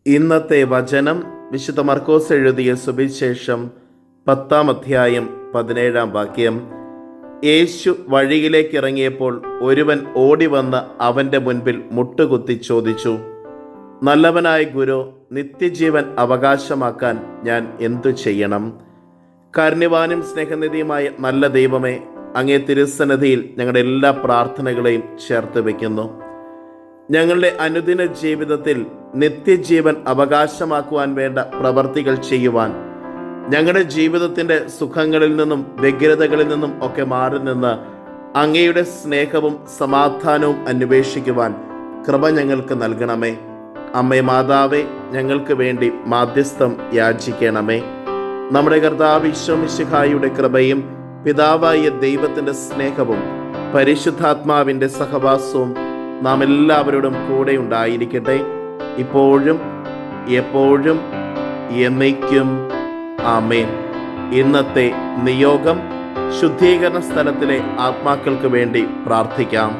ഇന്നത്തെ വചനം വിശുദ്ധ മർക്കോസ് എഴുതിയ സുവിശേഷം 10-ാം അധ്യായം 17-ാം വാക്യം. യേശു വഴിയിലേക്ക് ഇറങ്ങിയപ്പോൾ ഒരുവൻ ഓടിവന്ന് അവൻ്റെ മുൻപിൽ മുട്ടുകുത്തി ചോദിച്ചു, നല്ലവനായ ഗുരു, നിത്യജീവൻ അവകാശമാക്കാൻ ഞാൻ എന്തു ചെയ്യണം? കാരുണ്യവാനും സ്നേഹനിധിയുമായ നല്ല ദൈവമേ, അങ്ങേ തിരുസന്നിധിയിൽ ഞങ്ങളുടെ എല്ലാ പ്രാർത്ഥനകളെയും ചേർത്ത് വയ്ക്കുന്നു. ഞങ്ങളുടെ അനുദിന ജീവിതത്തിൽ നിത്യജീവൻ അവകാശമാക്കുവാൻ വേണ്ട പ്രവർത്തികൾ ചെയ്യുവാൻ, ഞങ്ങളുടെ ജീവിതത്തിൻ്റെ സുഖങ്ങളിൽ നിന്നും വ്യഗ്രതകളിൽ നിന്നും ഒക്കെ മാറി നിന്ന് അങ്ങയുടെ സ്നേഹവും സമാധാനവും അന്വേഷിക്കുവാൻ കൃപ ഞങ്ങൾക്ക് നൽകണമേ. അമ്മേ മാതാവേ, ഞങ്ങൾക്ക് വേണ്ടി മാധ്യസ്ഥം യാചിക്കണമേ. നമ്മുടെ കർത്താവ് ഈശോ മിശിഹായുടെ കൃപയും പിതാവായ ദൈവത്തിൻ്റെ സ്നേഹവും പരിശുദ്ധാത്മാവിൻ്റെ സഹവാസവും നാം എല്ലാവരോടും കൂടെ ഉണ്ടായിരിക്കട്ടെ, ഇപ്പോഴും എപ്പോഴും എന്നേക്കും. ആമേൻ. ഇന്നത്തെ നിയോഗം, ശുദ്ധീകരണ സ്ഥലത്തിലെ ആത്മാക്കൾക്ക് വേണ്ടി പ്രാർത്ഥിക്കാം.